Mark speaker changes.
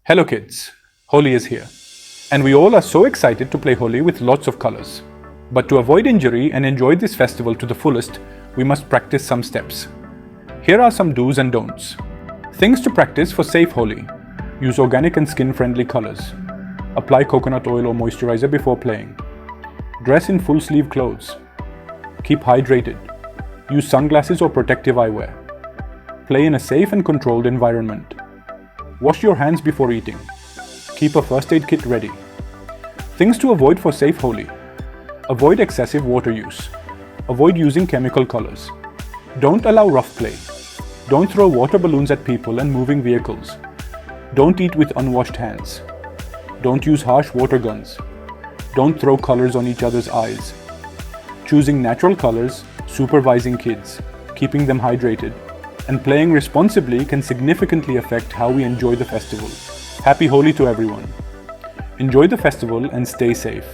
Speaker 1: Hello kids, Holi is here. And we all are so excited to play Holi with lots of colors. But to avoid injury and enjoy this festival to the fullest, we must practice some steps. Here are some do's and don'ts. Things to practice for safe Holi. Use organic and skin-friendly colors. Apply coconut oil or moisturizer before playing. Dress in full sleeve clothes. Keep hydrated. Use sunglasses or protective eyewear. Play in a safe and controlled environment. Wash your hands before eating. Keep a first aid kit ready. Things to avoid for safe Holi. Avoid excessive water use. Avoid using chemical colors. Don't allow rough play. Don't throw water balloons at people and moving vehicles. Don't eat with unwashed hands. Don't use harsh water guns. Don't throw colors on each other's eyes. Choosing natural colors, supervising kids, keeping them hydrated, and playing responsibly can significantly affect how we enjoy the festival. Happy Holi to everyone. Enjoy the festival and stay safe.